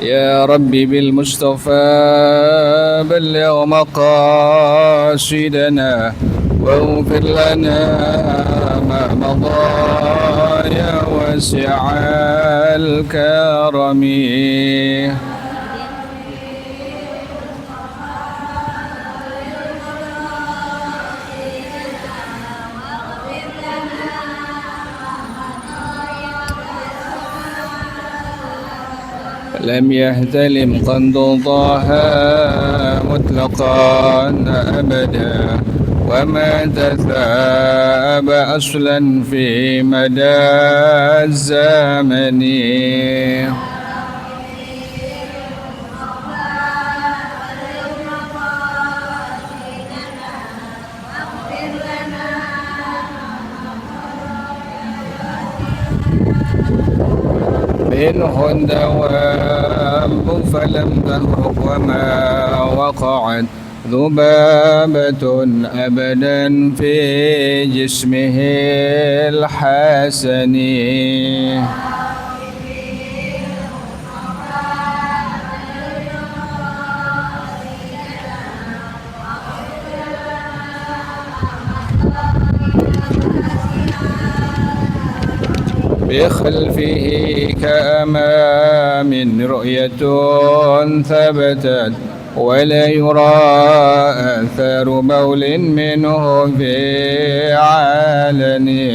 يا ربي بالمصطفى بلغ مقاصدنا واغفر لنا ما مضى يا واسع الكرم. لم يهتلم قند طه مطلقا أبدا وما تثاب أصلا في مدى الزمن. منه الدواب فلم تهرق وما وقعت ذبابة أبدا في جسمه الحسن. بخلفه كأمام رؤية ثبتت ولا يرى آثار بول منه في علنه.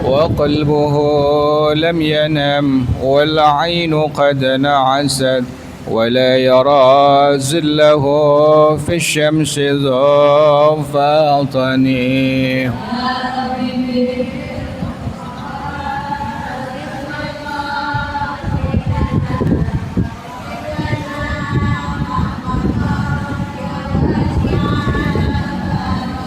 وقلبه لم ينم والعين قد نعست ولا يرى زله في الشمس ذو فاطن.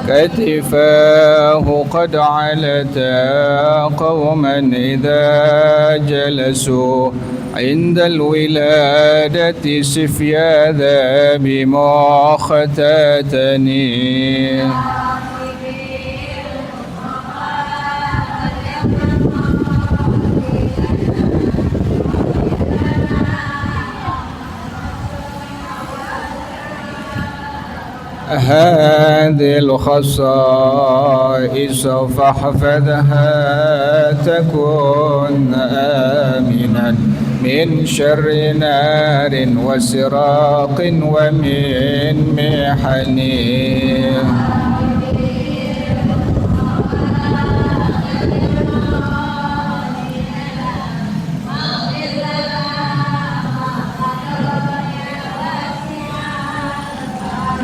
كتفاه قد علتا قوما إذا جلسوا عند الولادة سفيا ذا بمختتني. هذه الخصائص فاحفظها تكن آمنا من شر نار وسراق ومن محن.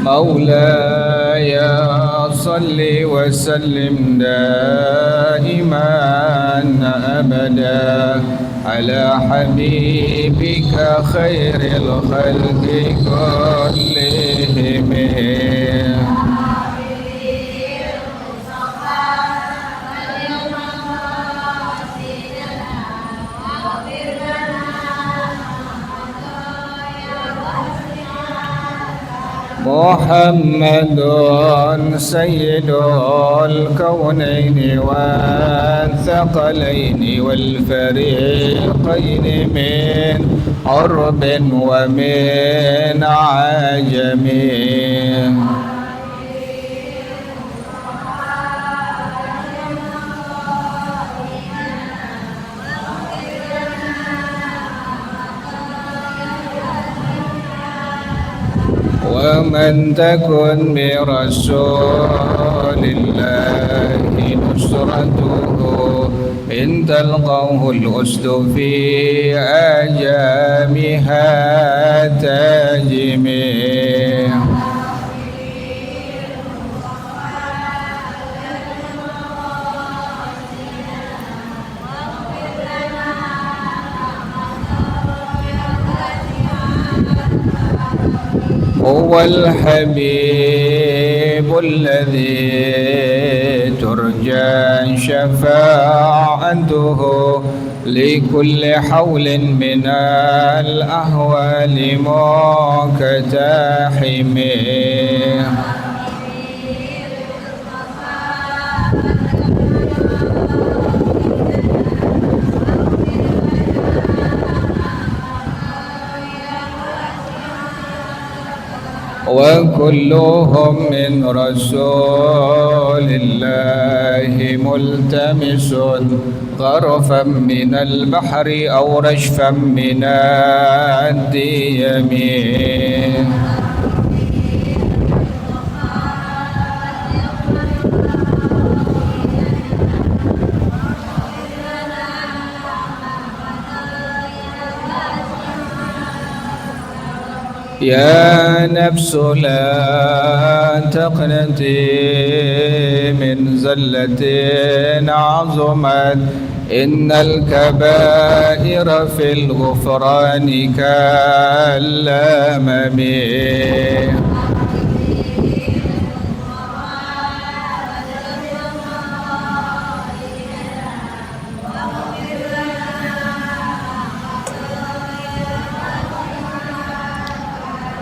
مولاي صل وسلم دائما أبدا على حبيبك خير الخلق كلهم. محمد سيد الكونين والثقلين والفريقين من عرب ومن عجم. ومن تكن برسول الله نصرته إن تلقوه الأسد في أجامها تجمي. هو الحبيب الذي ترجى شفاعته لكل حول من الأهوال مقتحم وكلهم من رسول الله ملتمس غرفا من البحر أو رشفا من الديم يا نفس لا تقنطي من زلة عظمت إن الكبائر في الغفران كالأمم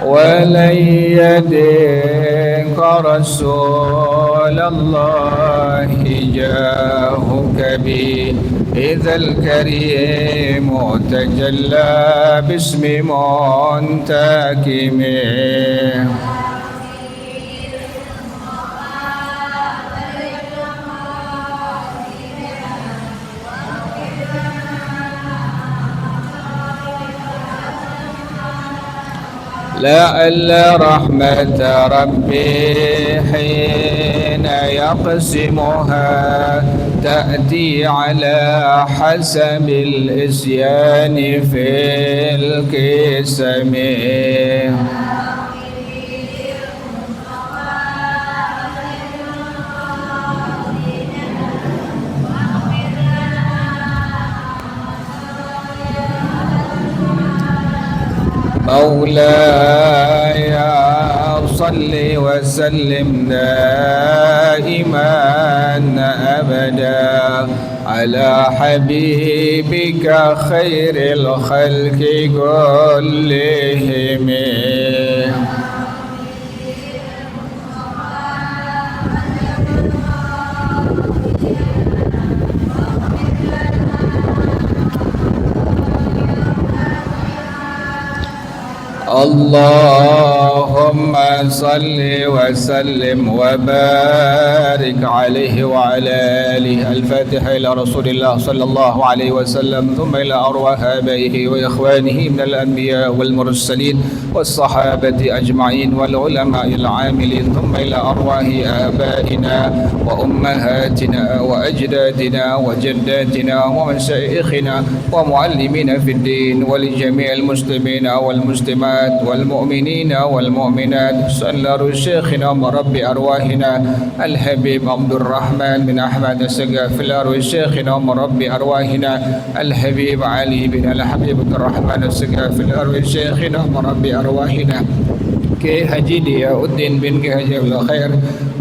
ولن يديك رسول الله جاهك بي إذا الكريم تجلى باسم منتكم لعل رحمة ربي حين يقسمها تأتي على حسب الإسيان في القسم مولاي صل وسلم دائما أبدا على حبيبك خير الخلق كلهم اللهم صل وسلم وبارك عليه وعلى آله. الفاتحة إلى رسول الله صلى الله عليه وسلم، ثم إلى أرواح آبائه وإخوانه من الأنبياء والمرسلين والصحابة أجمعين والعلماء العاملين، ثم إلى أرواح آبائنا وأمهاتنا وأجدادنا وجداتنا ومشايخنا ومعلمين في الدين، ولجميع المسلمين والمسلمات والمؤمنين والمؤمنات. صلى شيخنا مربي أرواحنا الحبيب عبد الرحمن بن أحمد السقاف، شيخنا مربي أرواحنا الحبيب علي بن الحبيب عبد الرحمن السقاف، شيخنا مربي أرواحنا كي حجي ضياء الدين بن حجي الخير،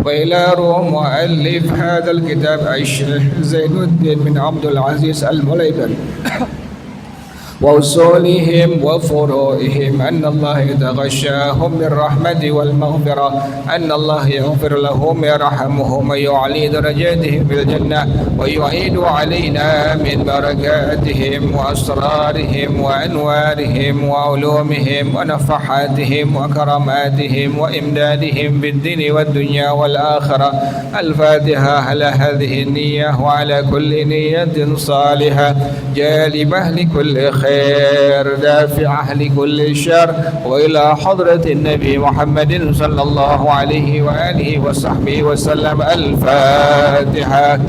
وإلى روح مؤلف هذا الكتاب الشيخ زين الدين بن عبد العزيز المليبن وأصولهم وفروعهم، أن الله يتغشاهم بالرحمة والمغفرة، أن الله يغفر لهم ويرحمهم ويعلي درجاتهم في الجنة، ويعيد علينا من بركاتهم وأسرارهم وأنوارهم وعلومهم ونفحاتهم وكراماتهم وإمدادهم بالدين والدنيا والآخرة. الفاتحة على هذه النية وعلى كل نية صالحة جالبة لكل خير دافعة لكل شر، وإلى حضرة النبي محمد صلى الله عليه وآله وصحبه وسلم. الفاتحة.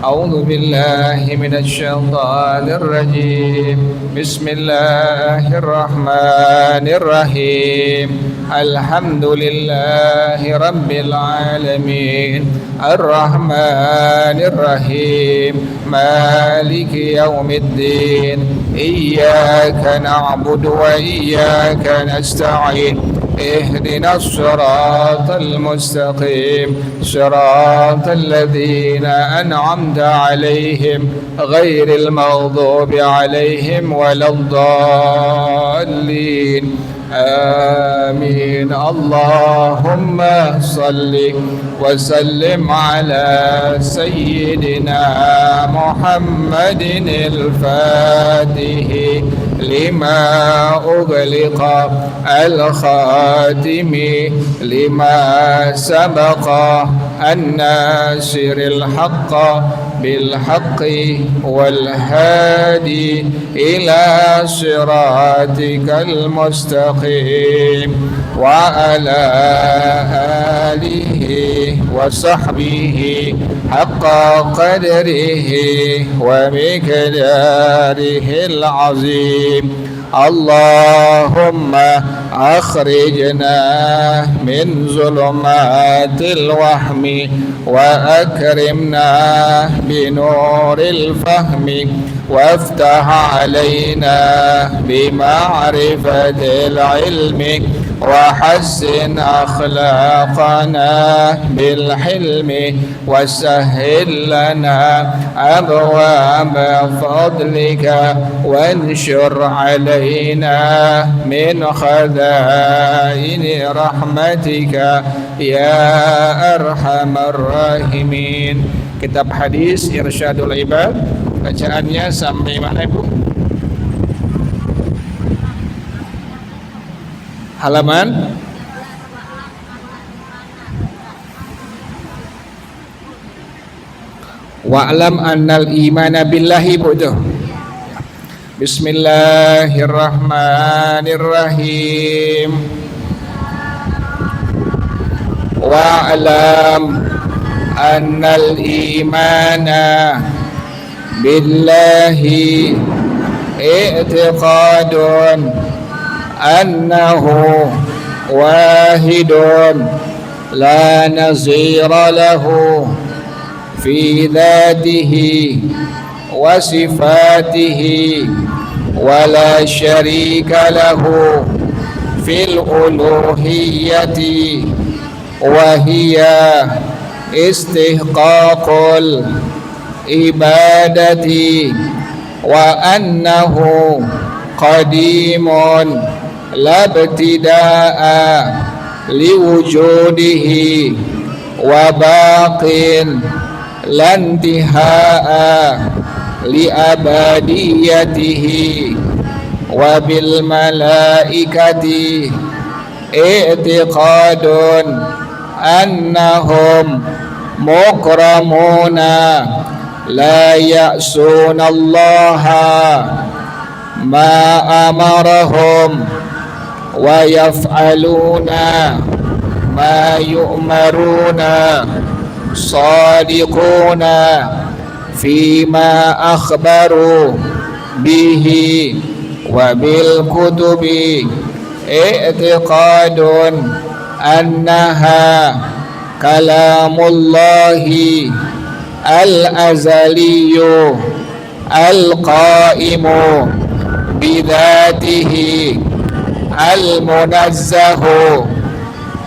أعوذ بالله من الشيطان الرجيم. بسم الله الرحمن الرحيم. الحمد لله رب العالمين الرحمن الرحيم مالك يوم الدين. إياك نعبد وإياك نستعين. اهدنا الصراط المستقيم صراط الذين أنعمت عليهم غير المغضوب عليهم ولا الضالين آمين. اللهم صل وسلم على سيدنا محمد الفاتح لما أغلق الخاتم لما سبق الناصر الحق بالحق والهادي إلى صراطك المستقيم وعلى آله وصحبه حق قدره ومقداره العظيم. اللهم أخرجنا من ظلمات الوهم وأكرمنا بنور الفهم وافتح علينا بمعرفة العلم وحسن أخلاقنا بالحلم وسهل لنا أبواب فضلك وانشر علينا من خزائن رحمتك يا أرحم الراحمين. Kitab hadis Irsyadul Ibad, bacaannya sampai mana Ibu? Halaman wa'lam annal imana billahi bu'duh. Bismillahirrahmanirrahim. Wa'lam annal imana billahi i'tiqadun annahu wahidun la nazira lahu fi dhatihi wa sifatihi wa la sharika lahu fil uluhiyyati wa hiya istihqaqul ibadati wa annahu qadimun la ibtida'a liwujudihi wa baqin la intiha'a li abadiyatihi wa bil malaikati i'tiqadun annahum mukramuna la ya'suna allaha ma amarahum wa yaf'aluna ma yu'maruna sadiquna fima akhbaru bihi wa bil kutubi i'tiqadun annaha kalamullahi al-azaliyyu al-qaimu bidhatihi al-munazzahu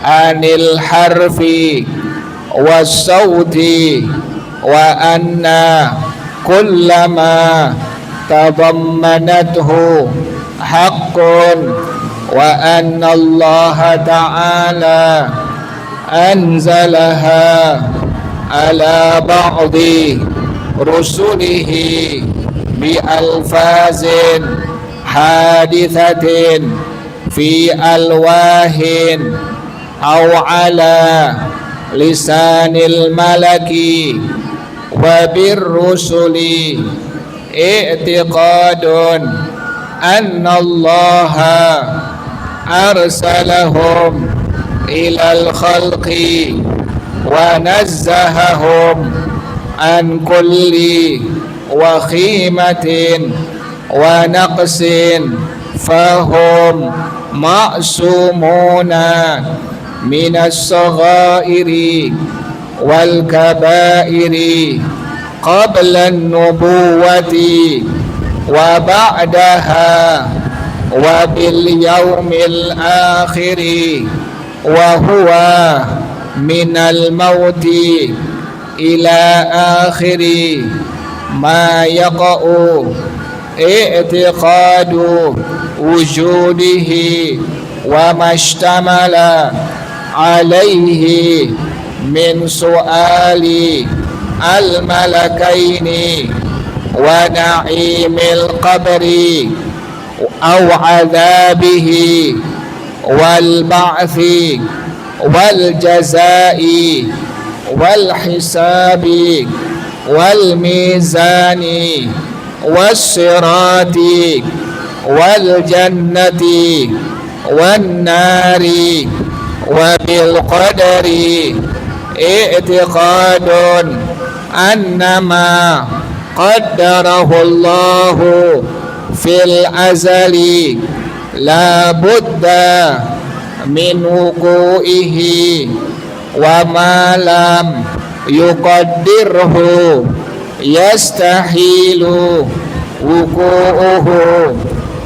anil harfi was-sawti wa anna kullama tadammanathu haqqun wa anna Allah ta'ala anzalaha ala ba'di rusulihi bi alfazin hadithatin fi alwahin aw ala lisanil malaki wa bir rusuli i'tiqadun anna allaha arsalahum ilal khalqi wa nazzahahum an kulli wa khimatin wa naqsin fahum ma'sumuna minas saghairi wal kabairi qabla an-nubuwati wa ba'daha وباليوم الآخر وهو من الموت إلى آخر ما يقع اعتقاد وجوده وما اشتمل عليه من سؤال الملكين ونعيم القبر أو عذابه والبعث والجزاء والحساب والميزان والصراط والجنة والنار وبالقدر اعتقاد أن ما قدره الله في الأزل لا بد من وقوعه وما لم يقدره يستحيل وقوعه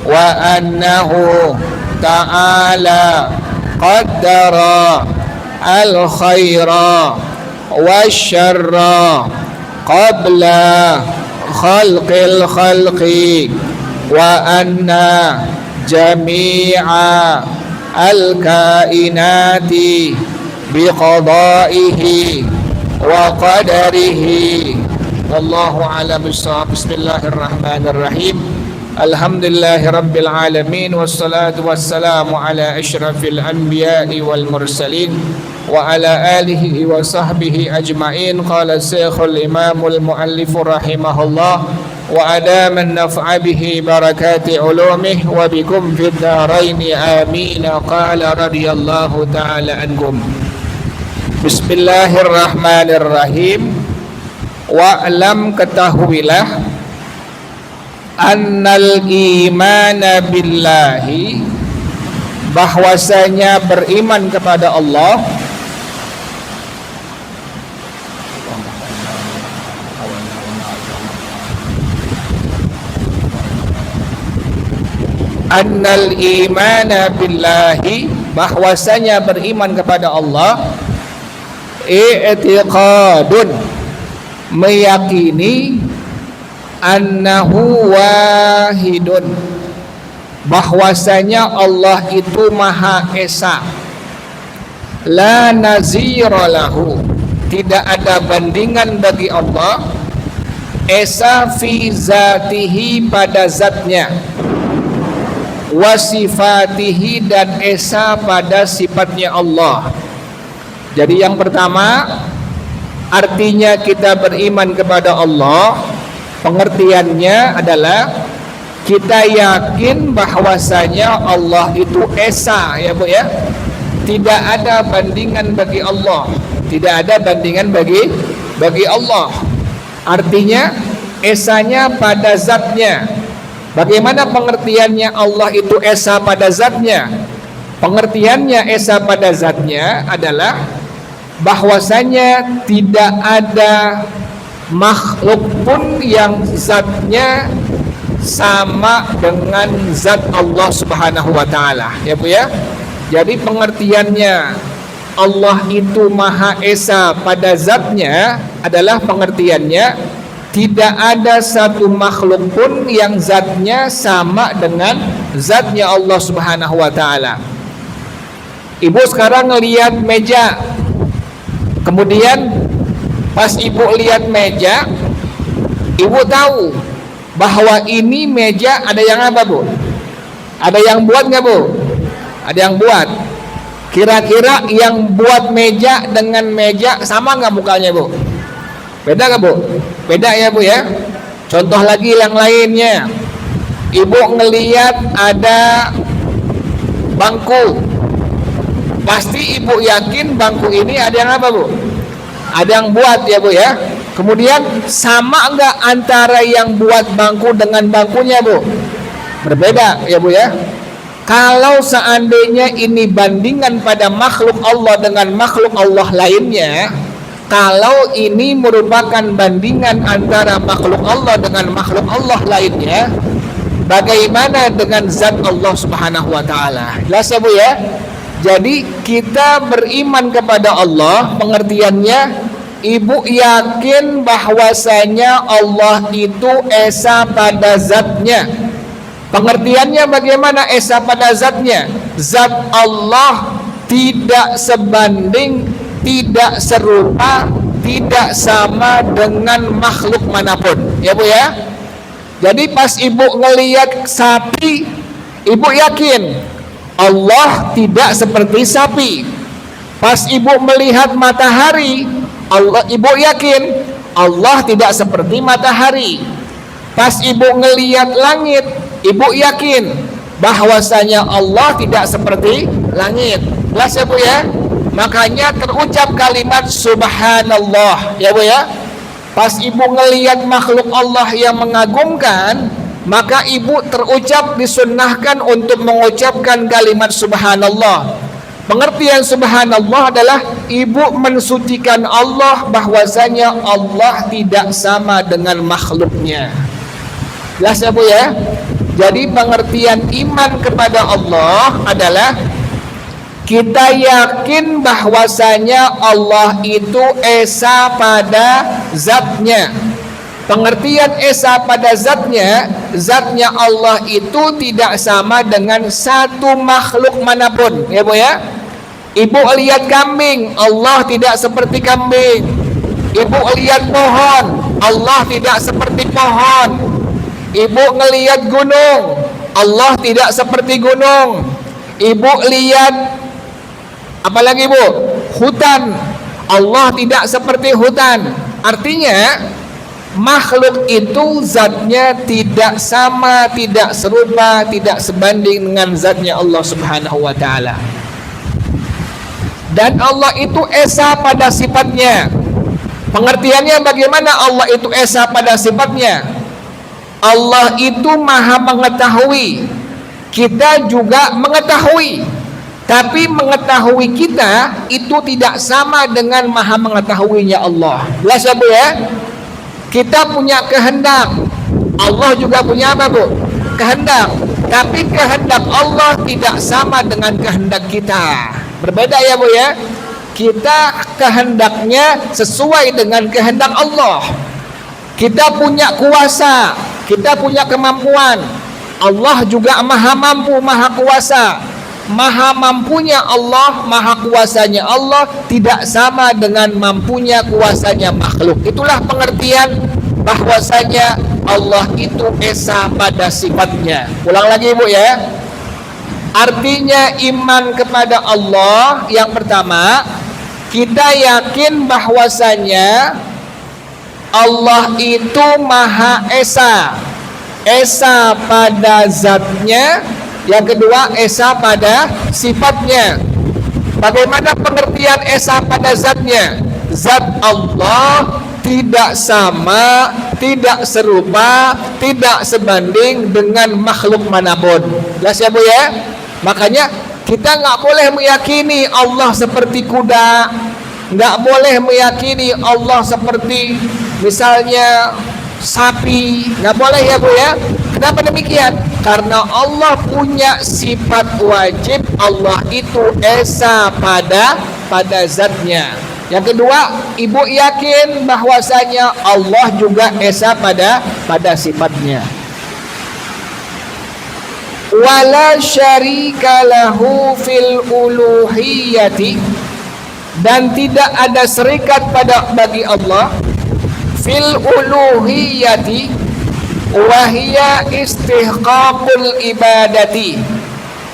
وأنه تعالى قدر الخير والشر قبل خلق الخلق وأن جميع الكائنات بقضائه وقدره والله أعلم بالصواب. بسم الله الرحمن الرحيم. الحمد لله رب العالمين والصلاة والسلام على أشرف الأنبياء والمرسلين وعلى آله وصحبه أجمعين. قال الشيخ الإمام المؤلف رحمه الله وأدام النفع به بركات علومه وبكم في الدارين آمين. قال رضي الله تعالى عنكم. بسم الله الرحمن الرحيم. Wa'lam, ketahuilah, annal imana billahi, bahwasanya beriman kepada Allah, annal imana billahi, bahwasanya beriman kepada Allah, i'tiqadun, meyakini, annahu wahidun, bahwasanya Allah itu Maha Esa, la nazira lahu, tidak ada bandingan bagi Allah, Esa fi zatihi, pada zatnya, wa sifatihi, dan Esa pada sifatnya Allah. Jadi yang pertama, artinya kita beriman kepada Allah, pengertiannya adalah kita yakin bahwasanya Allah itu Esa, ya Bu ya. Tidak ada bandingan bagi Allah, tidak ada bandingan bagi Allah. Artinya Esanya pada zatnya. Bagaimana pengertiannya Allah itu Esa pada zatnya? Pengertiannya Esa pada zatnya adalah bahwasanya tidak ada makhluk pun yang zatnya sama dengan zat Allah Subhanahu wa taala, ya Bu ya. Jadi pengertiannya Allah itu Maha Esa pada zatnya adalah pengertiannya tidak ada satu makhluk pun yang zatnya sama dengan zatnya Allah Subhanahu wa taala. Ibu sekarang ngelihat meja, kemudian pas ibu lihat meja, ibu tahu bahwa ini meja ada yang apa Bu? Ada yang buat nggak Bu? Ada yang buat. Kira-kira yang buat meja dengan meja sama nggak mukanya Bu? Beda nggak Bu? Beda ya Bu ya. Contoh lagi yang lainnya, ibu ngelihat ada bangku, pasti ibu yakin bangku ini ada yang apa Bu? Ada yang buat ya Bu ya. Kemudian sama enggak antara yang buat bangku dengan bangkunya Bu? Berbeda ya Bu ya. Kalau seandainya ini bandingan pada makhluk Allah dengan makhluk Allah lainnya, kalau ini merupakan bandingan antara makhluk Allah dengan makhluk Allah lainnya, bagaimana dengan zat Allah Subhanahu wa taala? Jelas ya Bu ya? Jadi kita beriman kepada Allah, pengertiannya Ibu yakin bahwasanya Allah itu esa pada zatnya. Pengertiannya bagaimana esa pada zatnya? Zat Allah tidak sebanding, tidak serupa, tidak sama dengan makhluk manapun. Ya Bu ya? Jadi pas Ibu ngelihat sapi, Ibu yakin Allah tidak seperti sapi. Pas Ibu melihat matahari, Ibu yakin Allah tidak seperti matahari. Pas Ibu ngelihat langit, Ibu yakin bahwasanya Allah tidak seperti langit. Jelas ya Bu ya? Makanya terucap kalimat subhanallah ya Bu ya. Pas Ibu ngelihat makhluk Allah yang mengagumkan, maka Ibu terucap disunnahkan untuk mengucapkan kalimat subhanallah. Pengertian subhanallah adalah Ibu mensucikan Allah bahwasanya Allah tidak sama dengan makhluknya. Jelas ya Bu ya? Jadi pengertian iman kepada Allah adalah kita yakin bahwasanya Allah itu esa pada zatnya. Pengertian esa pada zatnya, zatnya Allah itu tidak sama dengan satu makhluk manapun. Ya Bu ya? Ibu lihat kambing, Allah tidak seperti kambing. Ibu lihat pohon, Allah tidak seperti pohon. Ibu ngelihat gunung, Allah tidak seperti gunung. Ibu lihat apalagi Bu? Hutan, Allah tidak seperti hutan. Artinya makhluk itu zatnya tidak sama, tidak serupa, tidak sebanding dengan zatnya Allah Subhanahu wa taala. Dan Allah itu esa pada sifatnya. Pengertiannya bagaimana Allah itu esa pada sifatnya? Allah itu maha mengetahui, kita juga mengetahui. Tapi mengetahui kita itu tidak sama dengan maha mengetahuinya Allah. Jelas ya Bu ya? Kita punya kehendak, Allah juga punya apa Bu? Kehendak. Tapi kehendak Allah tidak sama dengan kehendak kita. Berbeda ya Bu ya? Kita kehendaknya sesuai dengan kehendak Allah. Kita punya kuasa, kita punya kemampuan. Allah juga maha mampu, maha kuasa. Maha mampunya Allah, maha kuasanya Allah tidak sama dengan mampunya kuasanya makhluk. Itulah pengertian bahwasanya Allah itu esa pada sifatnya. Ulang lagi Bu ya. Artinya iman kepada Allah yang pertama, kita yakin bahwasanya Allah itu maha esa. Esa pada zatnya. Yang kedua, esa pada sifatnya. Bagaimana pengertian esa pada zatnya? Zat Allah tidak sama, tidak serupa, tidak sebanding dengan makhluk manapun. Jelas ya Bu ya? Makanya kita nggak boleh meyakini Allah seperti kuda, nggak boleh meyakini Allah seperti misalnya sapi, nggak boleh ya Bu ya. Kenapa demikian? Karena Allah punya sifat wajib, Allah itu esa pada zatnya. Yang kedua, Ibu yakin bahwasanya Allah juga esa pada sifatnya. Wala syarika lahu fil uluhiyati, dan tidak ada serikat bagi Allah fil uluhiyati wahia istihqaqul ibadati,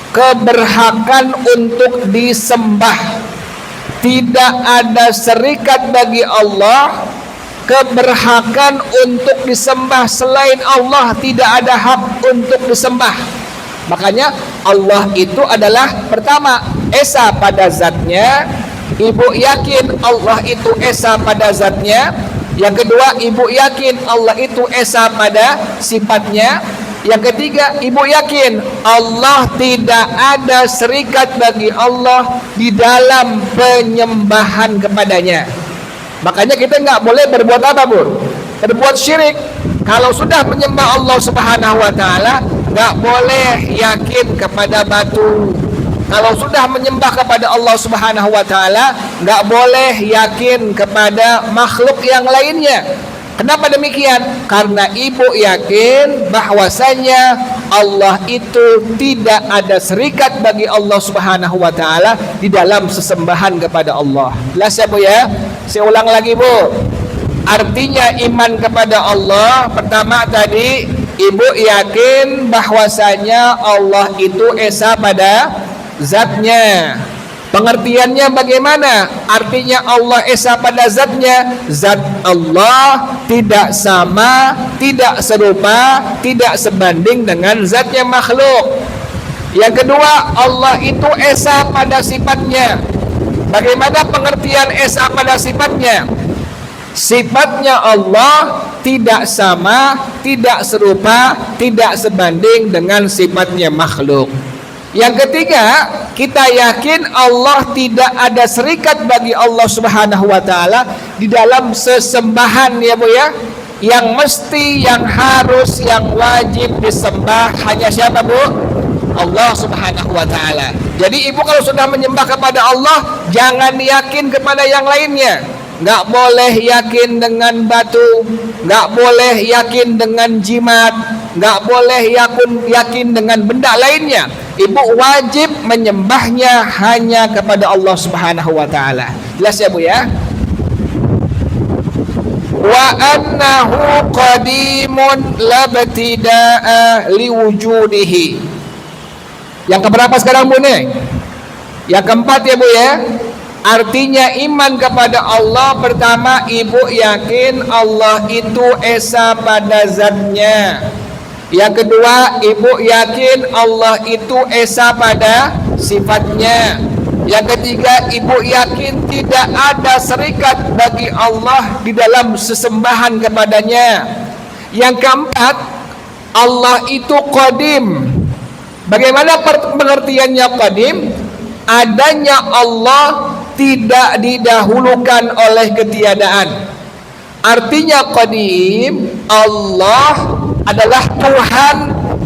keberhakan untuk disembah. Tidak ada serikat bagi Allah keberhakan untuk disembah. Selain Allah tidak ada hak untuk disembah. Makanya Allah itu adalah pertama esa pada zatnya. Ibu yakin Allah itu esa pada zatnya. Yang kedua, Ibu yakin Allah itu esa pada sifatnya. Yang ketiga, Ibu yakin Allah tidak ada serikat bagi Allah di dalam penyembahan kepadanya. Makanya kita nggak boleh berbuat apa Bu? Berbuat syirik. Kalau sudah menyembah Allah Subhanahu wa taala, nggak boleh yakin kepada batu. Kalau sudah menyembah kepada Allah Subhanahu wa taala, nggak boleh yakin kepada makhluk yang lainnya. Kenapa demikian? Karena ibu yakin bahwasanya Allah itu tidak ada serikat bagi Allah Subhanahu wa taala di dalam sesembahan kepada Allah. Jelas ya Bu ya? Saya ulang lagi Bu. Artinya iman kepada Allah, pertama tadi ibu yakin bahwasanya Allah itu esa pada zatnya. Pengertiannya bagaimana? Artinya Allah esa pada zatnya. Zat Allah tidak sama, tidak serupa, tidak sebanding dengan zatnya makhluk. Yang kedua, Allah itu esa pada sifatnya. Bagaimana pengertian esa pada sifatnya? Sifatnya Allah tidak sama, tidak serupa, tidak sebanding dengan sifatnya makhluk. Yang ketiga, kita yakin Allah tidak ada serikat bagi Allah Subhanahu wa taala di dalam sesembahan ya Bu ya. Yang mesti, yang harus, yang wajib disembah hanya siapa Bu? Allah Subhanahu wa taala. Jadi ibu kalau sudah menyembah kepada Allah, jangan yakin kepada yang lainnya. Nggak boleh yakin dengan batu, nggak boleh yakin dengan jimat, nggak boleh yakin dengan benda lainnya. Ibu wajib menyembahnya hanya kepada Allah Subhanahu wa taala. Jelas ya Bu ya? Wa annahu qadimun labtida'a liwujudihi. Yang keberapa sekarang Bu nih? Yang keempat ya Bu ya? Artinya iman kepada Allah, pertama ibu yakin Allah itu esa pada zatnya. Yang kedua, ibu yakin Allah itu esa pada sifatnya. Yang ketiga, ibu yakin tidak ada serikat bagi Allah di dalam sesembahan kepadanya. Yang keempat, Allah itu qadim. Bagaimana pengertiannya qadim? Adanya Allah tidak didahulukan oleh ketiadaan. Artinya qadim, Allah adalah Tuhan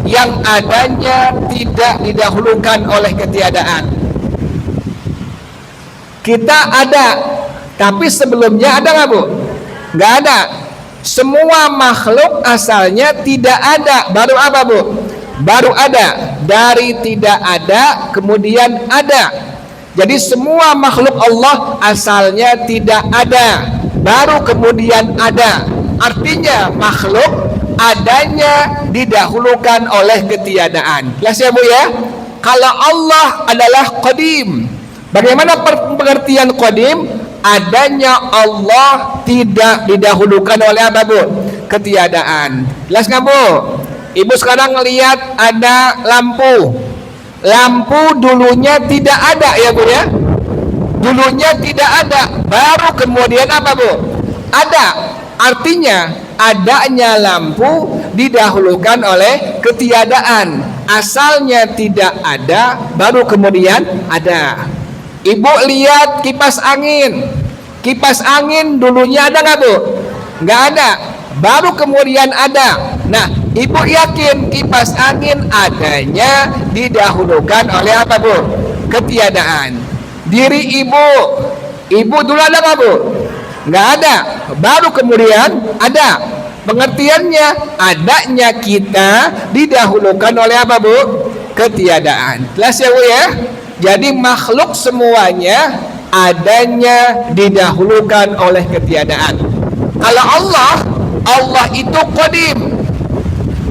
yang adanya tidak didahulukan oleh ketiadaan. Kita ada, tapi sebelumnya ada nggak Bu? Nggak ada. Semua makhluk asalnya tidak ada. Baru apa Bu? Baru ada. Dari tidak ada, kemudian ada. Jadi semua makhluk Allah asalnya tidak ada, baru kemudian ada. Artinya makhluk adanya didahulukan oleh ketiadaan. Jelas ya Bu ya? Kalau Allah adalah qadim, bagaimana pengertian qadim? Adanya Allah tidak didahulukan oleh apa Bu? Ketiadaan. Jelas nggak Bu? Ibu sekarang lihat ada lampu. Lampu dulunya tidak ada ya Bu ya. Dulunya tidak ada, baru kemudian apa Bu? Ada. Artinya adanya lampu didahulukan oleh ketiadaan. Asalnya tidak ada, baru kemudian ada. Ibu lihat kipas angin. Kipas angin dulunya ada nggak Bu? Nggak ada, baru kemudian ada. Nah, ibu yakin kipas angin adanya didahulukan oleh apa Bu? Ketiadaan. Diri ibu dulu ada nggak Bu? Nggak ada, baru kemudian ada. Pengertiannya adanya kita didahulukan oleh apa Bu? Ketiadaan. Jelas ya Bu ya? Jadi makhluk semuanya adanya didahulukan oleh ketiadaan. Kalau Allah itu qadim.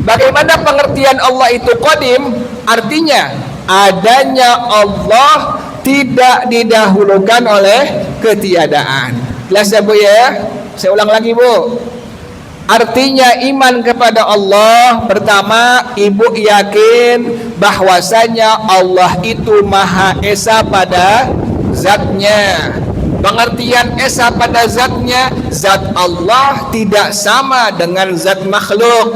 Bagaimana pengertian Allah itu qadim? Artinya adanya Allah tidak didahulukan oleh ketiadaan. Jelas ya Bu ya? Saya ulang lagi Bu. Artinya iman kepada Allah, pertama ibu yakin bahwasanya Allah itu Maha Esa pada zatnya. Pengertian esa pada zatnya, zat Allah tidak sama dengan zat makhluk.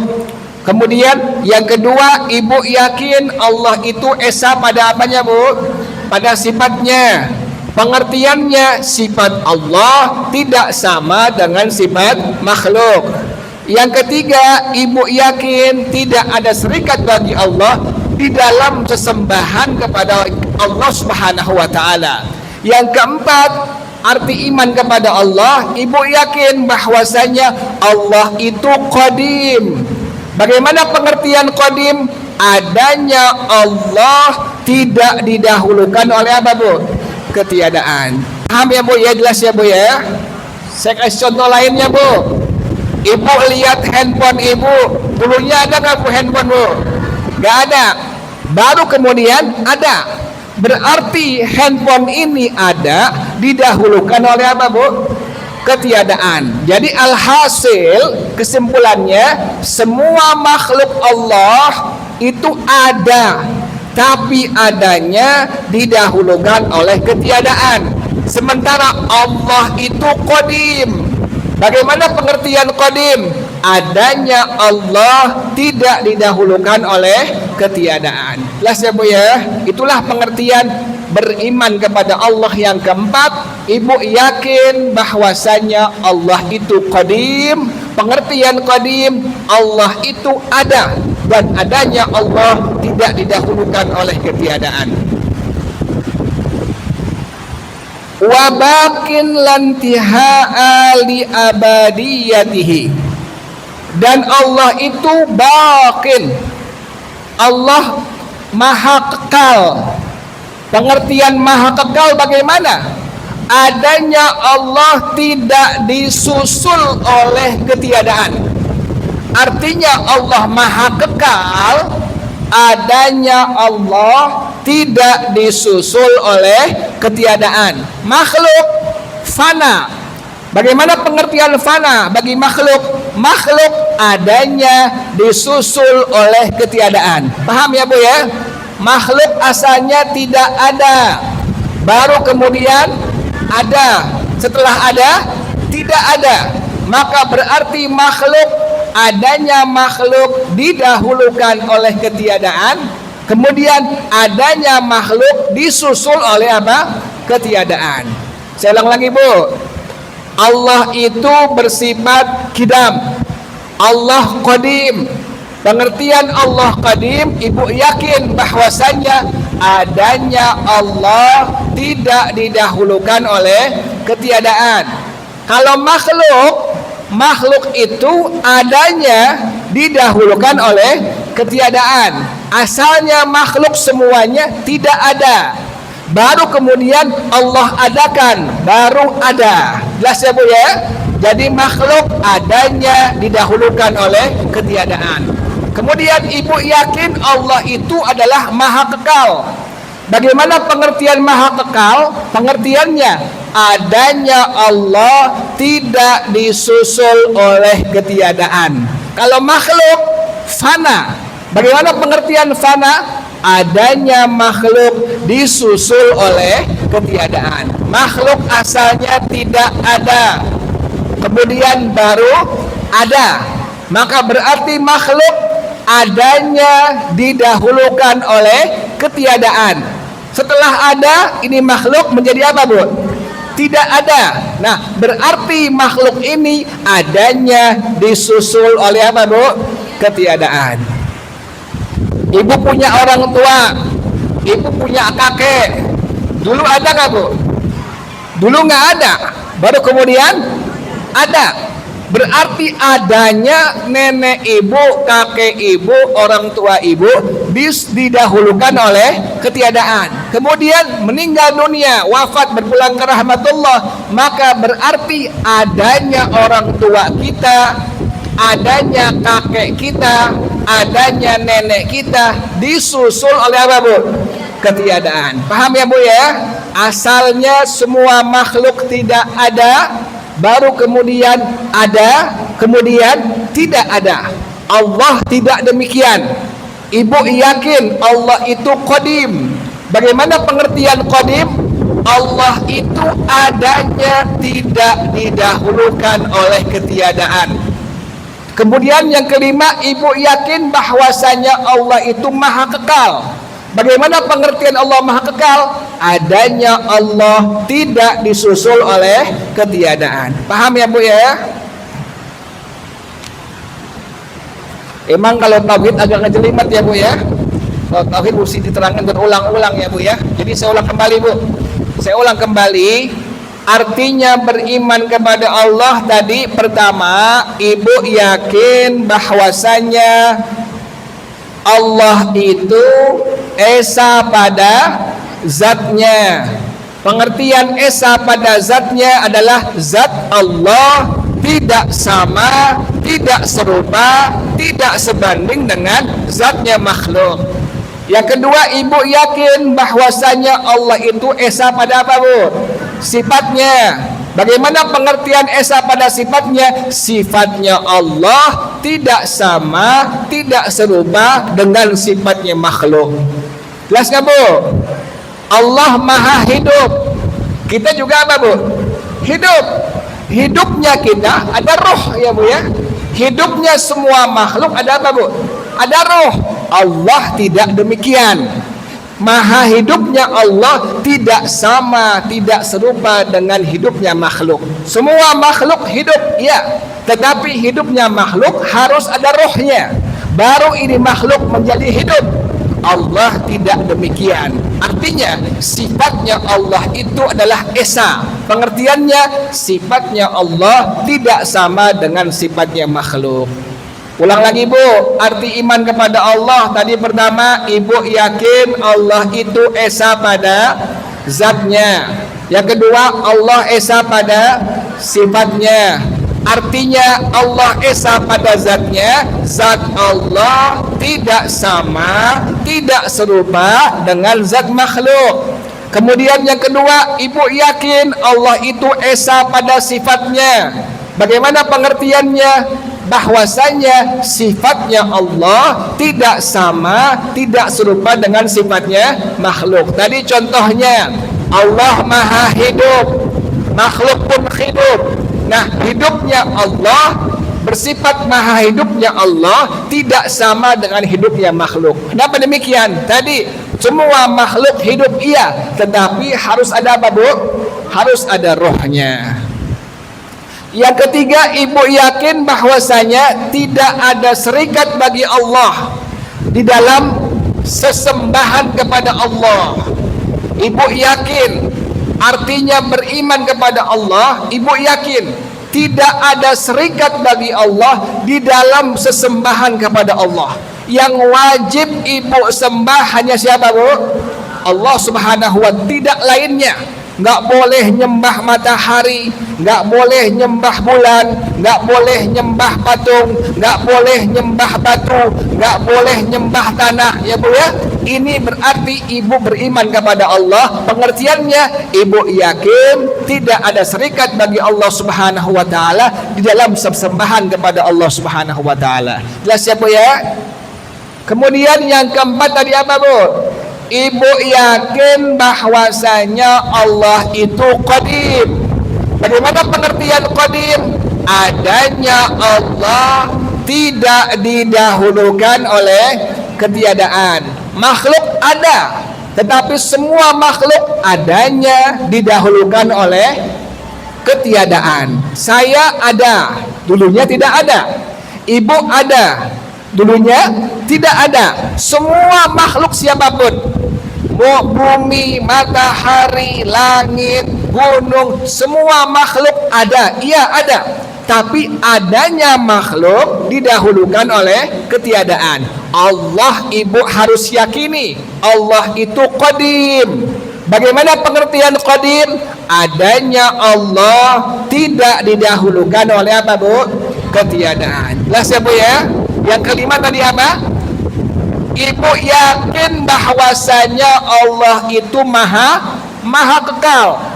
Kemudian yang kedua, ibu yakin Allah itu esa pada apanya Bu? Pada sifatnya. Pengertiannya sifat Allah tidak sama dengan sifat makhluk. Yang ketiga, ibu yakin tidak ada serikat bagi Allah di dalam sesembahan kepada Allah Subhanahu wa taala. Yang keempat, arti iman kepada Allah, ibu yakin bahwasanya Allah itu qadim. Bagaimana pengertian qadim? Adanya Allah tidak didahulukan oleh apa, Bu? Ketiadaan. Paham ya, Bu? Ya, jelas ya, Bu ya? Saya kasih contoh lainnya, Bu. Ibu lihat handphone ibu, dulunya ada nggak, Bu, handphone, Bu? Nggak ada. Baru kemudian ada. Berarti handphone ini ada didahulukan oleh apa, Bu? Ketiadaan. Jadi alhasil kesimpulannya, semua makhluk Allah itu ada, tapi adanya didahulukan oleh ketiadaan. Sementara Allah itu qadim. Bagaimana pengertian qadim? Adanya Allah tidak didahulukan oleh ketiadaan. Jelas ya, Bu ya? Itulah pengertian beriman kepada Allah yang keempat. Ibu yakin bahwasanya Allah itu qadim. Pengertian qadim, Allah itu ada, dan adanya Allah tidak didahulukan oleh ketiadaan. Wa bakin lantiha'a li abadiyatihi, dan Allah itu bakin, Allah maha kekal. Pengertian maha kekal bagaimana? Adanya Allah tidak disusul oleh ketiadaan. Artinya Allah maha kekal, adanya Allah tidak disusul oleh ketiadaan. Makhluk fana. Bagaimana pengertian fana bagi makhluk? Makhluk adanya disusul oleh ketiadaan. Paham ya, Bu ya? Makhluk asalnya tidak ada, baru kemudian ada. Setelah ada, tidak ada. Maka berarti makhluk, adanya makhluk didahulukan oleh ketiadaan, kemudian adanya makhluk disusul oleh apa? Ketiadaan. Saya ulang lagi, Bu. Allah itu bersifat qidam. Allah qadim. Pengertian Allah qadim, ibu yakin bahwasanya adanya Allah tidak didahulukan oleh ketiadaan. Kalau makhluk itu adanya didahulukan oleh ketiadaan. Asalnya makhluk semuanya tidak ada, baru kemudian Allah adakan, baru ada. Jelas ya, Bu ya? Jadi makhluk adanya didahulukan oleh ketiadaan. Kemudian ibu yakin Allah itu adalah maha kekal. Bagaimana pengertian maha kekal? Pengertiannya, adanya Allah tidak disusul oleh ketiadaan. Kalau makhluk fana, bagaimana pengertian fana? Adanya makhluk disusul oleh ketiadaan. Makhluk asalnya tidak ada, kemudian baru ada. Maka berarti makhluk adanya didahulukan oleh ketiadaan. Setelah ada, ini makhluk menjadi apa, Bu? Tidak ada. Nah, berarti makhluk ini adanya disusul oleh apa, Bu? Ketiadaan. Ibu punya orang tua, ibu punya kakek. Dulu ada nggak, Bu? Dulu nggak ada, baru kemudian ada. Berarti adanya nenek ibu, kakek ibu, orang tua ibu didahulukan oleh ketiadaan. Kemudian meninggal dunia, wafat, berpulang ke rahmatullah, maka berarti adanya orang tua kita, adanya kakek kita, adanya nenek kita disusul oleh apa, Bu? Ketiadaan. Paham ya, Bu ya? Asalnya semua makhluk tidak ada, baru kemudian ada, kemudian tidak ada. Allah tidak demikian. Ibu yakin Allah itu qadim. Bagaimana pengertian qadim? Allah itu adanya tidak didahulukan oleh ketiadaan. Kemudian yang kelima, ibu yakin bahwasanya Allah itu maha kekal. Bagaimana pengertian Allah maha kekal? Adanya Allah tidak disusul oleh ketiadaan. Paham ya, Bu ya? Emang kalau tauhid agak ngejelimet ya Bu ya. Kalau tauhid mesti diterangkan berulang-ulang ya Bu ya. Jadi saya ulang kembali Bu. Saya ulang kembali. Artinya beriman kepada Allah tadi, pertama, ibu yakin bahwasanya Allah itu esa pada zatnya. Pengertian esa pada zatnya adalah zat Allah tidak sama, tidak serupa, tidak sebanding dengan zatnya makhluk. Yang kedua, ibu yakin bahwasanya Allah itu esa pada apa Bu? Sifatnya. Bagaimana pengertian esa pada sifatnya? Sifatnya Allah tidak sama, tidak serupa dengan sifatnya makhluk. Jelas nggak Bu? Allah maha hidup. Kita juga apa Bu? Hidup. Hidupnya kita ada roh ya Bu ya. Hidupnya semua makhluk ada apa Bu? Ada roh. Allah tidak demikian. Maha hidupnya Allah tidak sama, tidak serupa dengan hidupnya makhluk. Semua makhluk hidup, ya, tetapi hidupnya makhluk harus ada rohnya. Baru ini makhluk menjadi hidup. Allah tidak demikian. Artinya sifatnya Allah itu adalah esa. Pengertiannya sifatnya Allah tidak sama dengan sifatnya makhluk. Ulang lagi Bu, arti iman kepada Allah tadi pertama, ibu yakin Allah itu esa pada zatnya. Yang kedua, Allah esa pada sifatnya. Artinya Allah esa pada zatnya, zat Allah tidak sama, tidak serupa dengan zat makhluk. Kemudian yang kedua, ibu yakin Allah itu esa pada sifatnya. Bagaimana pengertiannya? Bahwasanya sifatnya Allah tidak sama, tidak serupa dengan sifatnya makhluk. Tadi contohnya, Allah maha hidup, makhluk pun hidup. Nah, hidupnya Allah, bersifat maha hidupnya Allah tidak sama dengan hidupnya makhluk. Kenapa demikian? Tadi semua makhluk hidup iya, tetapi harus ada apa Bu? Harus ada rohnya. Yang ketiga, ibu yakin bahwasanya tidak ada serikat bagi Allah di dalam sesembahan kepada Allah. Ibu yakin, artinya beriman kepada Allah. Ibu yakin tidak ada serikat bagi Allah di dalam sesembahan kepada Allah. Yang wajib ibu sembah hanya siapa Bu? Allah Subhanahu wa ta'ala, tidak lainnya. Nggak boleh nyembah matahari, nggak boleh nyembah bulan, nggak boleh nyembah patung, nggak boleh nyembah batu, nggak boleh nyembah tanah ya Bu ya. Ini berarti ibu beriman kepada Allah. Pengertiannya, ibu yakin tidak ada serikat bagi Allah Subhanahu wa ta'ala di dalam sesembahan kepada Allah Subhanahu wa ta'ala. Jelas ya Bu ya. Kemudian yang keempat tadi apa Bu? Ibu yakin bahwasanya Allah itu qadim. Bagaimana pengertian qadim? Adanya Allah tidak didahulukan oleh ketiadaan. Makhluk ada, tetapi semua makhluk adanya didahulukan oleh ketiadaan. Saya ada, dulunya tidak ada. Ibu ada, dulunya tidak ada. Semua makhluk siapapun, bumi, matahari, langit, gunung, semua makhluk ada. Iya ada. Tapi adanya makhluk didahulukan oleh ketiadaan. Allah ibu harus yakini, Allah itu qadim. Bagaimana pengertian qadim? Adanya Allah tidak didahulukan oleh apa Bu? Ketiadaan. Jelas ya Bu ya? Yang kelima tadi apa? Ibu yakin bahwasanya Allah itu maha kekal.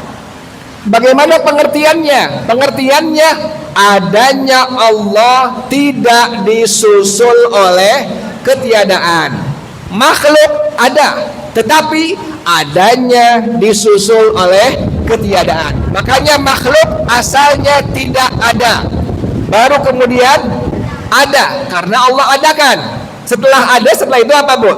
Bagaimana pengertiannya? Pengertiannya adanya Allah tidak disusul oleh ketiadaan. Makhluk ada, tetapi adanya disusul oleh ketiadaan. Makanya makhluk asalnya tidak ada, baru kemudian ada karena Allah adakan. Setelah ada, setelah itu apa Bu?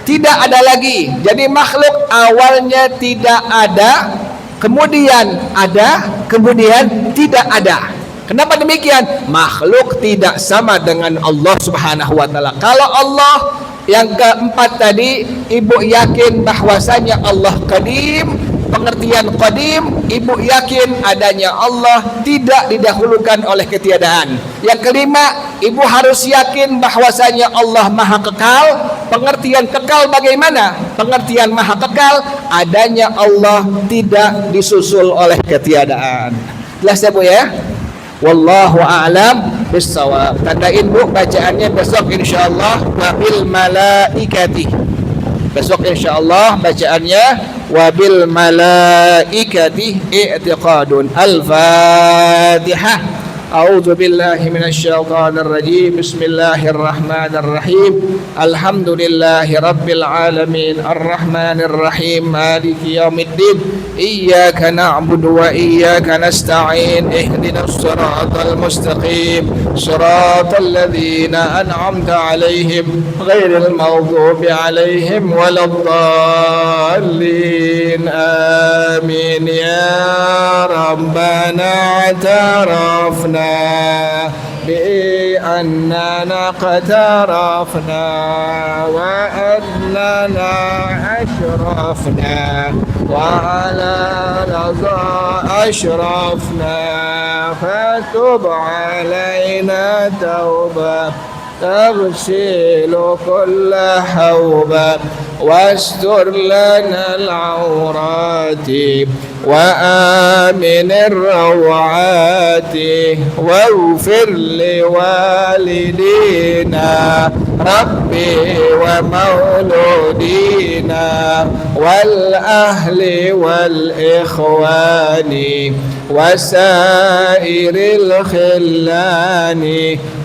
Tidak ada lagi. Jadi makhluk awalnya tidak ada, kemudian ada, kemudian tidak ada. Kenapa demikian? Makhluk tidak sama dengan Allah Subhanahu wa taala. Kalau Allah yang keempat tadi, ibu yakin bahwasanya Allah qadim, pengertian qadim, ibu yakin adanya Allah tidak didahulukan oleh ketiadaan. Yang kelima, ibu harus yakin bahwasanya Allah maha kekal. Pengertian kekal bagaimana? Pengertian maha kekal, adanya Allah tidak disusul oleh ketiadaan. Jelas ya Bu ya? Wallahu a'lam bissawab. Tandain Bu bacaannya besok insyaallah, wabil malaikati. Besok insyaallah bacaannya wabil malaikati i'tiqadun. Al-Fatihah. A'udzu billahi minasy syaithanir rajim. Bismillahirrahmanirrahim. Alhamdulillahi rabbil alamin. Arrahmanir rahim. Maliki yaumiddin. Iyyaka na'budu wa iyyaka nasta'in. Ihdinas siratal mustaqim. Shiratal ladzina an'amta 'alaihim ghairil maghdubi 'alaihim waladdallin. Amin ya rabbana atarafna بأننا اقترفنا وأننا أشرفنا وعلى رضا أشرفنا فتب علينا توبة تغسل كل حوبة واستر لنا العورات وآمن الروعات واغفر لوالدينا ربي ومولودينا والأهل والإخوان وسائر الخلان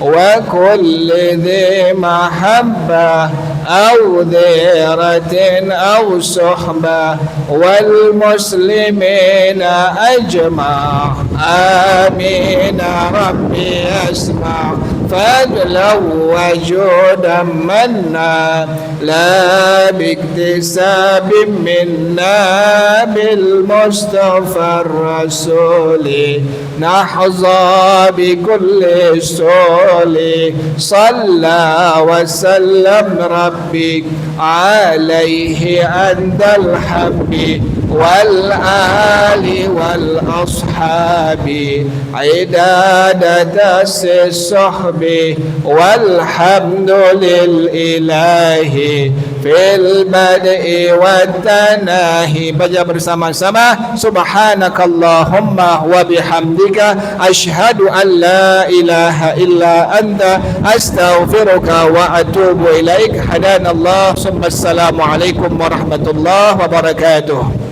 وكل ذي محبة أو ذرة أو صحبة والمسلمين أجمع آمين ربي اسمع فضلا وجودا منا لا باكتساب منا بالمصطفى الرسول نحظى بكل سول صلى وسلم ربي عليه عند الحب والآل والأصحاب عداد دس الصحب والحمد للإله في البدء والتناهي. Baca bersama-sama subhanakallahumma wa bihamdika asyhadu an la ilaha illa anta astaghfiruka wa atubu ilaik. Hadanallah. Assalamualaikum warahmatullahi wabarakatuh.